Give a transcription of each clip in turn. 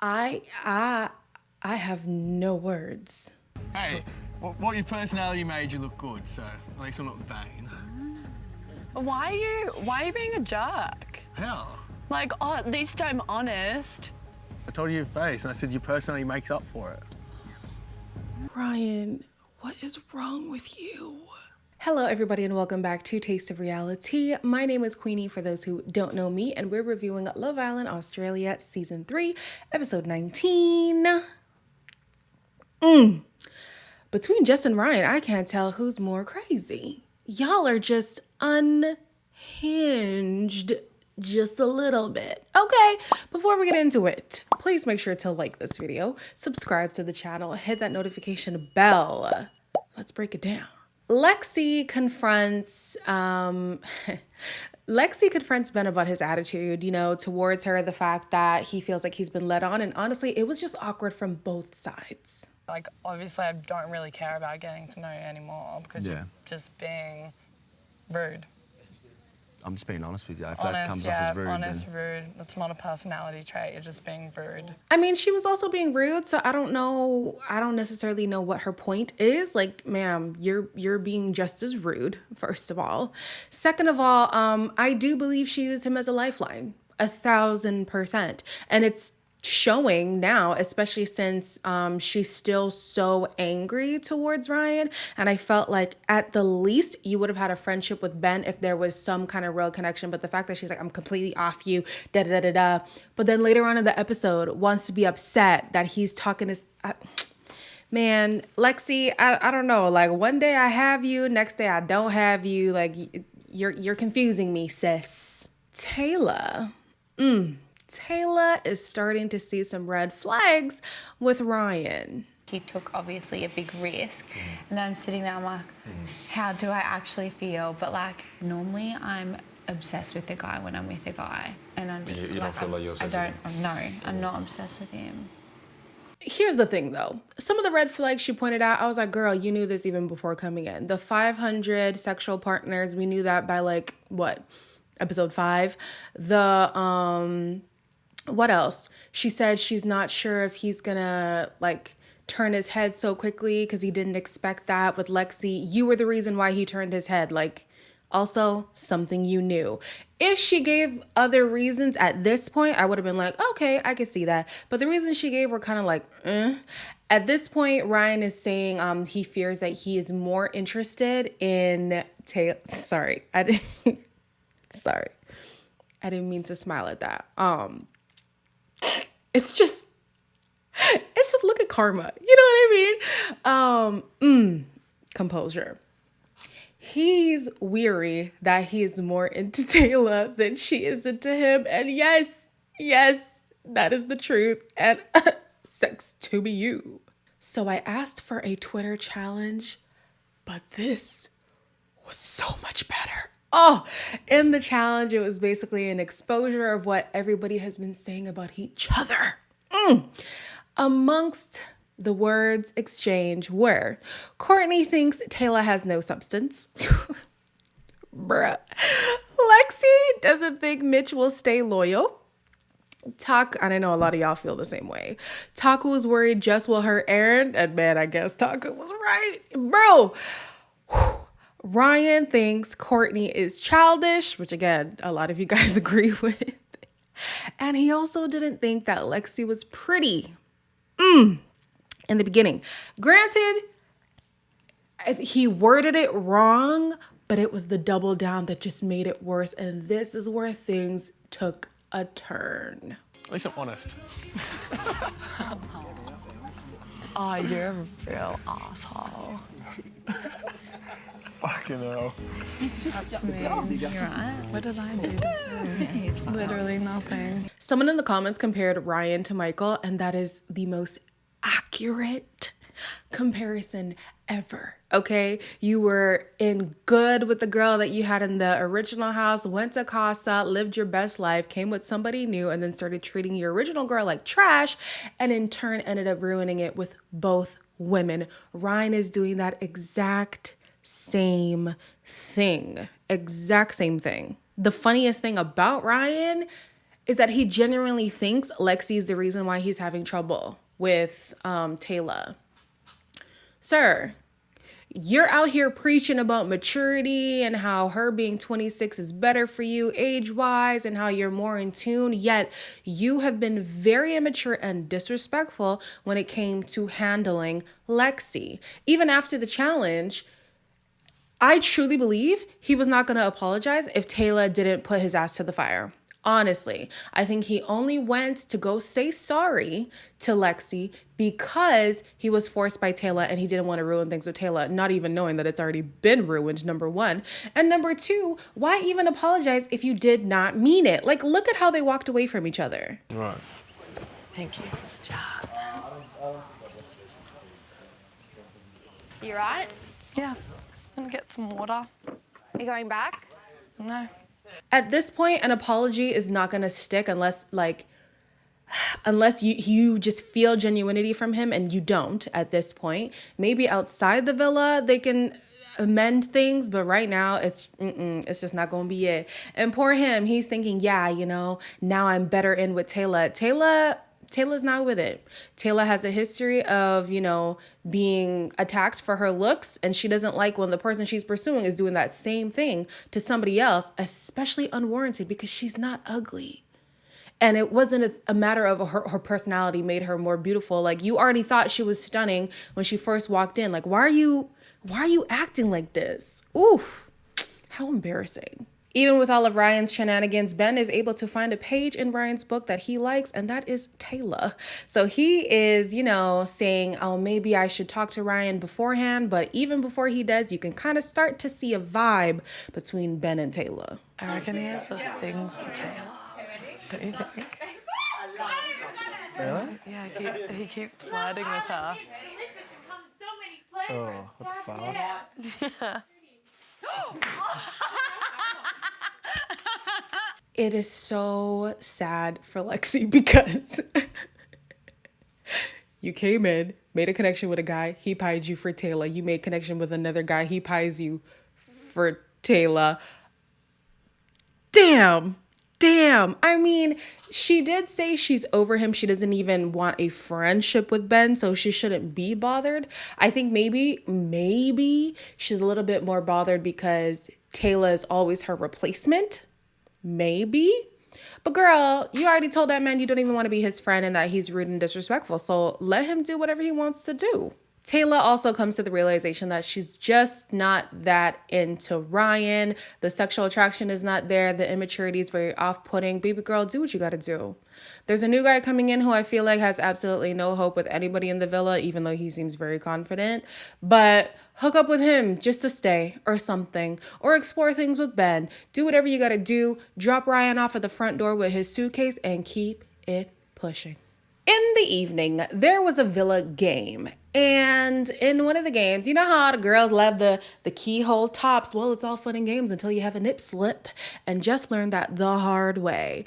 I I have no words. Hey, what your personality made you look good, so at least I'm not vain. Why are you being a jerk? How? Like, oh, at least I'm honest. I told you your face, and I said your personality makes up for it. Ryan, what is wrong with you? Hello, everybody, and welcome back to Taste of Reality. My name is Queenie, for those who don't know me, and we're reviewing Love Island Australia Season 3, Episode 19. Between Jess and Ryan, I can't tell who's more crazy. Y'all are just unhinged just a little bit. Okay, before we get into it, please make sure to like this video, subscribe to the channel, hit that notification bell. Let's break it down. Lexi confronts Ben about his attitude, towards her, the fact that he feels like he's been led on, and honestly, it was just awkward from both sides. Like, obviously, I don't really care about getting to know you anymore because you're just being rude. I'm just being honest with you. If that comes off as rude, honest, rude. That's not a personality trait. You're just being rude. I mean, she was also being rude, so I don't necessarily know what her point is. Like, ma'am, you're being just as rude, first of all. Second of all, I do believe she used him as a lifeline, 1,000%. And it's showing now, especially since she's still so angry towards Ryan. And I felt like at the least you would have had a friendship with Ben if there was some kind of real connection. But the fact that she's like, I'm completely off you, da da da da da. But then later on in the episode wants to be upset that he's talking to man, Lexi, I don't know. Like, one day I have you, next day I don't have you. Like, you're confusing me, sis. Taylor is starting to see some red flags with Ryan. He took obviously a big risk, and then I'm sitting there, I'm like, how do I actually feel? But like, normally I'm obsessed with the guy when I'm with a guy, and you don't feel like you're obsessed with him? No, I'm not obsessed with him. Here's the thing though. Some of the red flags she pointed out, I was like, girl, you knew this even before coming in. The 500 sexual partners, we knew that by like, what, episode 5? What else? She said she's not sure if he's gonna like turn his head so quickly because he didn't expect that with Lexi. You were the reason why he turned his head. Like, also something you knew. If she gave other reasons at this point, I would have been like, okay, I could see that. But the reasons she gave were kind of like, At this point, Ryan is saying he fears that he is more interested in Taylor. Sorry, I didn't mean to smile at that. It's just look at karma. You know what I mean? Composure. He's weary that he is more into Taylor than she is into him. And yes, that is the truth. And sex to be you. So I asked for a Twitter challenge, but this was so much better. Oh, in the challenge, it was basically an exposure of what everybody has been saying about each other. Amongst the words exchanged were, Courtney thinks Taylor has no substance. Bruh. Lexi doesn't think Mitch will stay loyal. I know a lot of y'all feel the same way. Taku was worried Jess will hurt Aaron. And man, I guess Taku was right. Bro. Ryan thinks Courtney is childish, which again, a lot of you guys agree with. And he also didn't think that Lexi was pretty in the beginning. Granted, he worded it wrong, but it was the double down that just made it worse. And this is where things took a turn. At least I'm honest. Oh, you're a real asshole. Fucking hell. You're right. What did I do to him? Literally nothing. Someone in the comments compared Ryan to Michael, and that is the most accurate comparison ever. Okay, you were in good with the girl that you had in the original house, went to Casa, lived your best life, came with somebody new, and then started treating your original girl like trash, and in turn ended up ruining it with both women. Ryan is doing that exact same thing. The funniest thing about Ryan is that he genuinely thinks Lexi is the reason why he's having trouble with Taylor. Sir, you're out here preaching about maturity and how her being 26 is better for you age-wise and how you're more in tune, yet you have been very immature and disrespectful when it came to handling Lexi. Even after the challenge, I truly believe he was not going to apologize if Taylor didn't put his ass to the fire. Honestly, I think he only went to go say sorry to Lexi because he was forced by Taylor and he didn't want to ruin things with Taylor, not even knowing that it's already been ruined, number one. And number two, why even apologize if you did not mean it? Like, look at how they walked away from each other. Right. Thank you. You right? Yeah. I'm gonna get some water. Are you going back? No. At this point, an apology is not going to stick unless you just feel genuinity from him, and you don't at this point. Maybe outside the villa they can amend things, but right now it's just not going to be it. And poor him, he's thinking, yeah, now I'm better in with Taylor. Taylor's not with it. Taylor has a history of, being attacked for her looks, and she doesn't like when the person she's pursuing is doing that same thing to somebody else, especially unwarranted, because she's not ugly. And it wasn't a matter of her personality made her more beautiful. Like, you already thought she was stunning when she first walked in. Like, why are you acting like this? Ooh, how embarrassing. Even with all of Ryan's shenanigans, Ben is able to find a page in Ryan's book that he likes, and that is Taylor. So he is, saying, oh, maybe I should talk to Ryan beforehand. But even before he does, you can kind of start to see a vibe between Ben and Taylor. I reckon he has a thing for Taylor. Don't you think? Really? Yeah, he keeps flirting with her. Oh, what the fuck? It is so sad for Lexi because you came in, made a connection with a guy, he pied you for Taylor. You made connection with another guy, he pies you for Taylor. Damn. I mean, she did say she's over him. She doesn't even want a friendship with Ben, so she shouldn't be bothered. I think maybe she's a little bit more bothered because Taylor is always her replacement. Maybe. But girl, you already told that man you don't even want to be his friend and that he's rude and disrespectful. So let him do whatever he wants to do. Taylor also comes to the realization that she's just not that into Ryan. The sexual attraction is not there. The immaturity is very off-putting. Baby girl, do what you got to do. There's a new guy coming in who I feel like has absolutely no hope with anybody in the villa, even though he seems very confident. But hook up with him just to stay or something, or explore things with Ben. Do whatever you got to do. Drop Ryan off at the front door with his suitcase and keep it pushing. In the evening, there was a villa game. And in one of the games, you know how the girls love the keyhole tops? Well, it's all fun and games until you have a nip slip. And Jess learned that the hard way.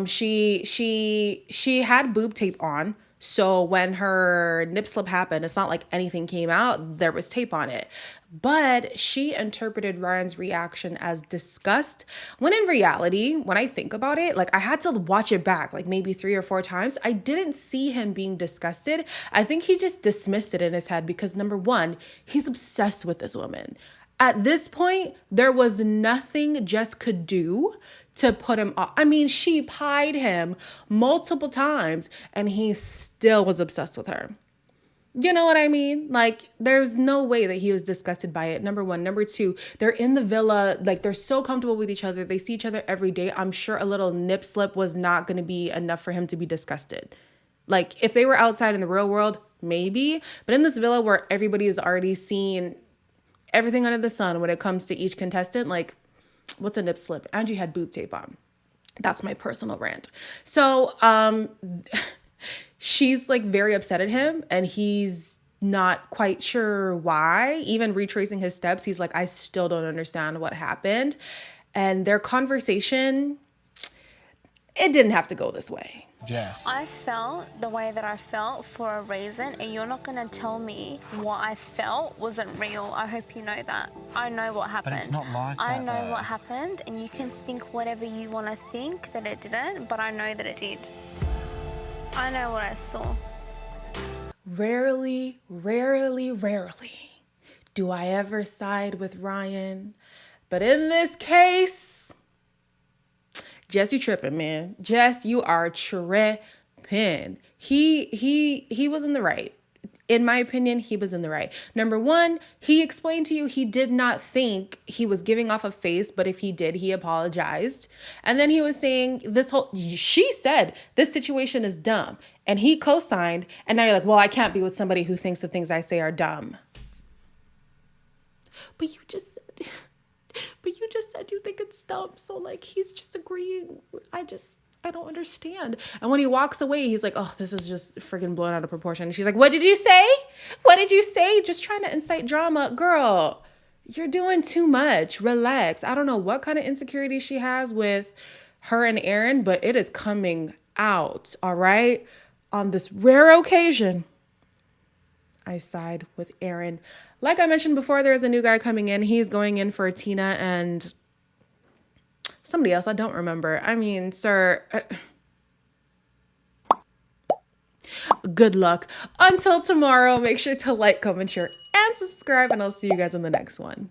She had boob tape on. So when her nip slip happened, it's not like anything came out. There was tape on it. But she interpreted Ryan's reaction as disgust. When in reality, when I think about it, like I had to watch it back like maybe 3 or 4 times. I didn't see him being disgusted. I think he just dismissed it in his head because number one, he's obsessed with this woman. At this point, there was nothing Jess could do to put him off. I mean, she pied him multiple times and he still was obsessed with her. You know what I mean? Like, there's no way that he was disgusted by it. Number one. Number two, they're in the villa. Like, they're so comfortable with each other. They see each other every day. I'm sure a little nip slip was not going to be enough for him to be disgusted. Like, if they were outside in the real world, maybe. But in this villa where everybody has already seen everything under the sun when it comes to each contestant, like, what's a nip slip? And you had boob tape on. That's my personal rant. So she's like very upset at him and he's not quite sure why. Even retracing his steps, he's like, I still don't understand what happened. And their conversation, it didn't have to go this way. Jess. I felt the way that I felt for a reason, and you're not going to tell me what I felt wasn't real. I hope you know that. I know what happened. But it's not like I that, know though. what happened, and you can think whatever you want to think that it didn't, but I know that it did. I know what I saw. Rarely do I ever side with Ryan. But in this case, Jess, you tripping, man. Jess, you are tripping. He was in the right. In my opinion, he was in the right. Number one, he explained to you he did not think he was giving off a face, but if he did, he apologized. And then he was saying she said this situation is dumb. And he co-signed, and now you're like, well, I can't be with somebody who thinks the things I say are dumb. But you just said you think it's dumb. So like he's just agreeing. I don't understand. And when he walks away, he's like, oh, this is just friggin' blown out of proportion. And she's like, what did you say? What did you say? Just trying to incite drama. Girl, you're doing too much. Relax. I don't know what kind of insecurity she has with her and Aaron, but it is coming out, all right? On this rare occasion, I side with Aaron. Like I mentioned before, there's a new guy coming in. He's going in for Tina and somebody else. I don't remember. I mean, sir, good luck. Until tomorrow, make sure to like, comment, share, and subscribe, and I'll see you guys in the next one.